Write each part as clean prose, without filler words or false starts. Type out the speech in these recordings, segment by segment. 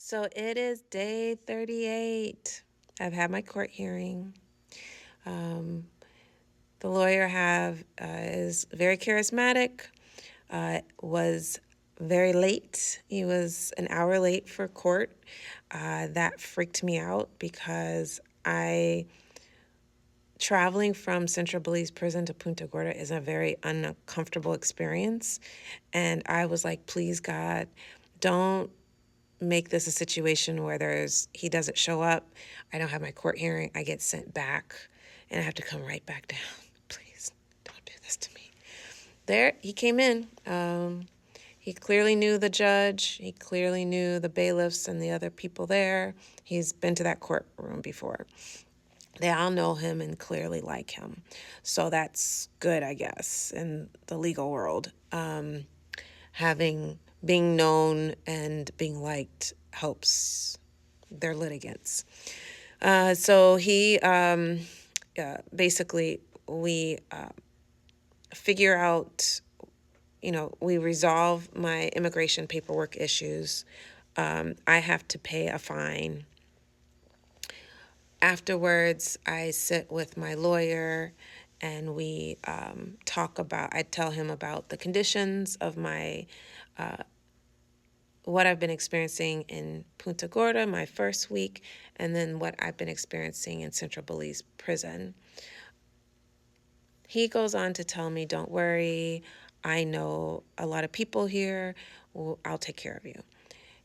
So it is day 38. I've had my court hearing. The lawyer is very charismatic, was very late. He was an hour late for court. That freaked me out because traveling from Central Belize Prison to Punta Gorda is a very uncomfortable experience. And I was like, please, God, don't make this a situation where he doesn't show up, I don't have my court hearing, I get sent back, and I have to come right back down. Please don't do this to me. There, he came in. He clearly knew the judge. He clearly knew the bailiffs and the other people there. He's been to that courtroom before. They all know him and clearly like him. So that's good, I guess, in the legal world. Being known and being liked helps their litigants. So he basically, we figure out, we resolve my immigration paperwork issues. I have to pay a fine. Afterwards, I sit with my lawyer and we I tell him about the conditions of what I've been experiencing in Punta Gorda, my first week, and then what I've been experiencing in Central Belize Prison. He goes on to tell me, don't worry, I know a lot of people here. I'll take care of you.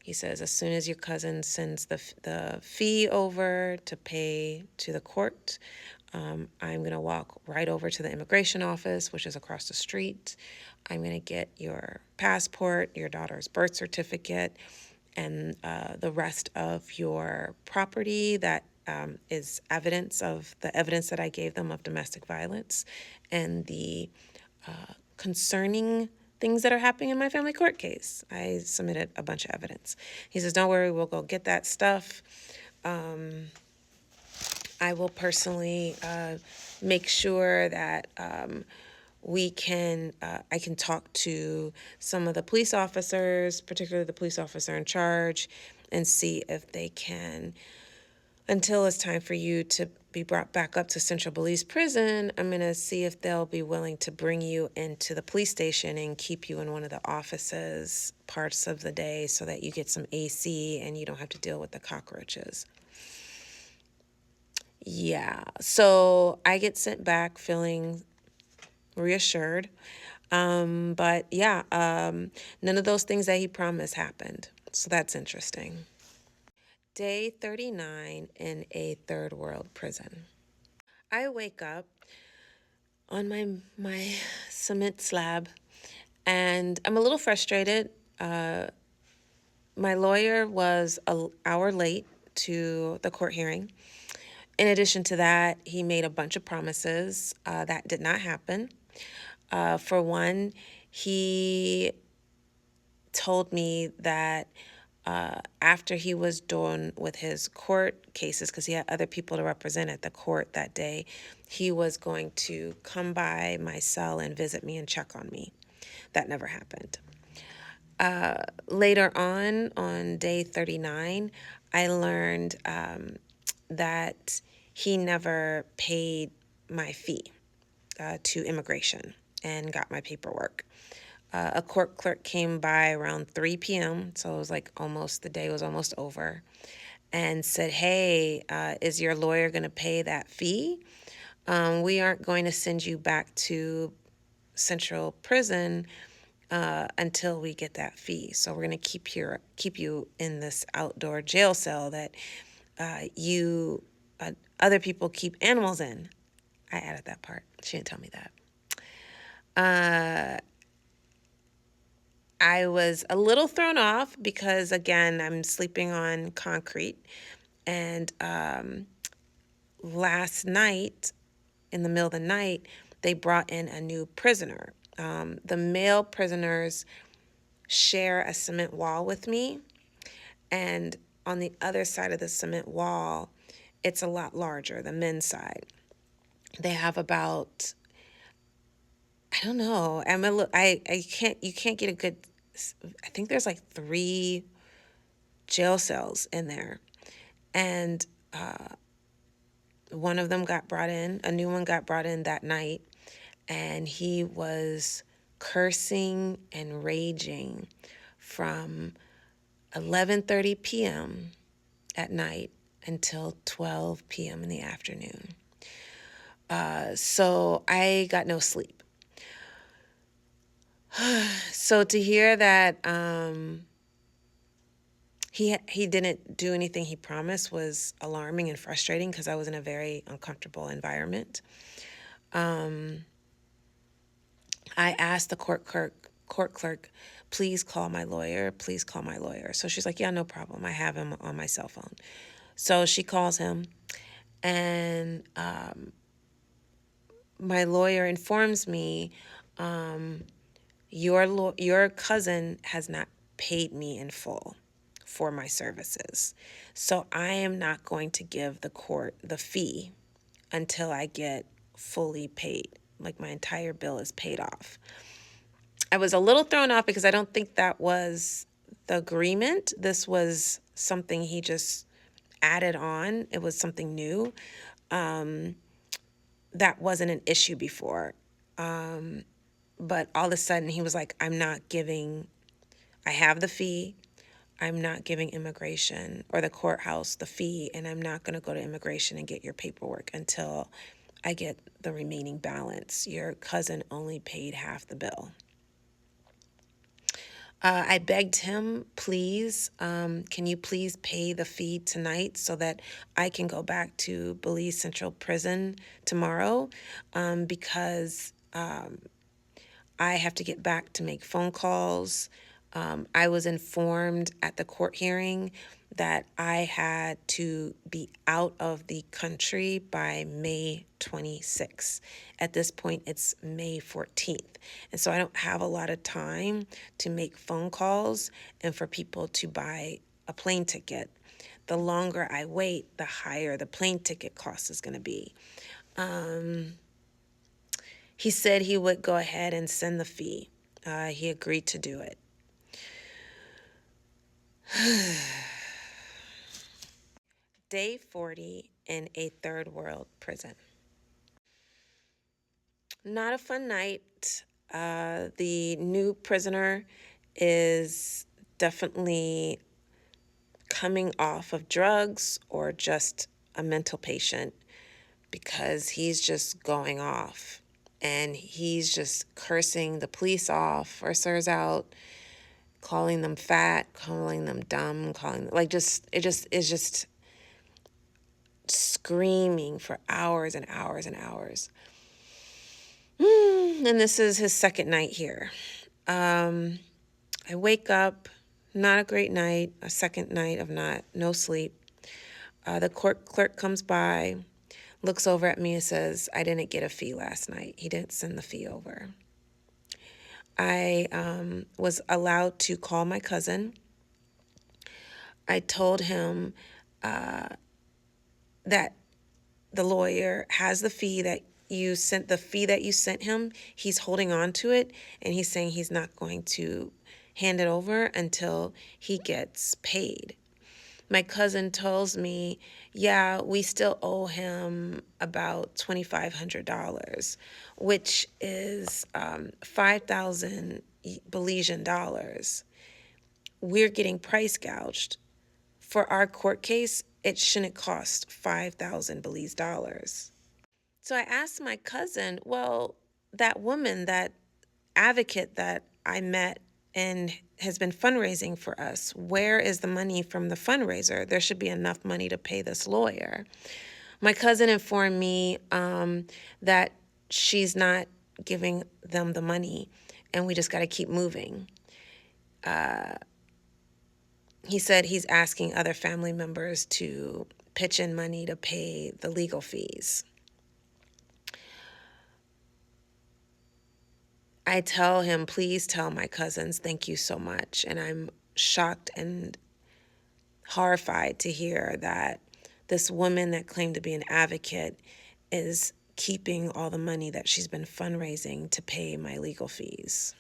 He says, as soon as your cousin sends the fee over to pay to the court, I'm going to walk right over to the immigration office, which is across the street. I'm going to get your passport, your daughter's birth certificate, and the rest of your property that is the evidence that I gave them of domestic violence and the concerning things that are happening in my family court case. I submitted a bunch of evidence. He says, don't worry, we'll go get that stuff. I will personally make sure that I can talk to some of the police officers, particularly the police officer in charge, and see if they can, until it's time for you to be brought back up to Central Belize Prison, I'm going to see if they'll be willing to bring you into the police station and keep you in one of the offices parts of the day so that you get some AC and you don't have to deal with the cockroaches. Yeah, so I get sent back feeling reassured. But yeah, none of those things that he promised happened. So that's interesting. Day 39 in a third world prison. I wake up on my cement slab and I'm a little frustrated. My lawyer was an hour late to the court hearing. In addition to that, he made a bunch of promises that did not happen. For one, he told me that after he was done with his court cases, because he had other people to represent at the court that day, he was going to come by my cell and visit me and check on me. That never happened. Later on day 39, I learned that he never paid my fee to immigration and got my paperwork. A court clerk came by around 3 p.m., so it was like the day was almost over, and said, hey, is your lawyer going to pay that fee? We aren't going to send you back to Central Prison until we get that fee. So we're going to keep you in this outdoor jail cell that other people keep animals in. I added that part. She didn't tell me that. I was a little thrown off because, again, I'm sleeping on concrete. And last night, in the middle of the night, they brought in a new prisoner. The male prisoners share a cement wall with me. And on the other side of the cement wall, it's a lot larger, the men's side. They have about, I don't know, you can't get a good, I think there's like 3 jail cells in there. And one of them got brought in, a new one got brought in that night, and he was cursing and raging from 11:30 p.m. at night until 12 p.m. in the afternoon. So I got no sleep. So to hear that he didn't do anything he promised was alarming and frustrating because I was in a very uncomfortable environment. I asked the court clerk, please call my lawyer, please call my lawyer. So she's like, yeah, no problem. I have him on my cell phone. So she calls him, and my lawyer informs me, your cousin has not paid me in full for my services. So I am not going to give the court the fee until I get fully paid, like my entire bill is paid off. I was a little thrown off because I don't think that was the agreement. This was something he just added on. It was something new. That wasn't an issue before. But all of a sudden he was like, I have the fee. I'm not giving immigration or the courthouse the fee, and I'm not going to go to immigration and get your paperwork until I get the remaining balance. Your cousin only paid half the bill. I begged him, please, can you please pay the fee tonight so that I can go back to Belize Central Prison tomorrow, because I have to get back to make phone calls. I was informed at the court hearing that I had to be out of the country by May 26th. At this point, it's May 14th. And so I don't have a lot of time to make phone calls and for people to buy a plane ticket. The longer I wait, the higher the plane ticket cost is going to be. He said he would go ahead and send the fee. He agreed to do it. Day 40 in a third world prison. Not a fun night. The new prisoner is definitely coming off of drugs or just a mental patient, because he's just going off and he's just cursing the police officers out, calling them fat, calling them dumb, calling like just it just is just screaming for hours and hours and hours. And this is his second night here. I wake up, not a great night, a second night of no sleep. The court clerk comes by, looks over at me and says, I didn't get a fee last night. He didn't send the fee over. I was allowed to call my cousin. I told him that the lawyer has the fee that you sent him. He's holding on to it, and he's saying he's not going to hand it over until he gets paid. My cousin tells me, yeah, we still owe him about $2,500, which is 5,000 Belizean dollars. We're getting price gouged. For our court case, it shouldn't cost 5,000 Belize dollars. So I asked my cousin, well, that woman, that advocate that I met and has been fundraising for us, where is the money from the fundraiser? There should be enough money to pay this lawyer. My cousin informed me that she's not giving them the money, and we just got to keep moving. He said he's asking other family members to pitch in money to pay the legal fees. I tell him, please tell my cousins, thank you so much. And I'm shocked and horrified to hear that this woman that claimed to be an advocate is keeping all the money that she's been fundraising to pay my legal fees.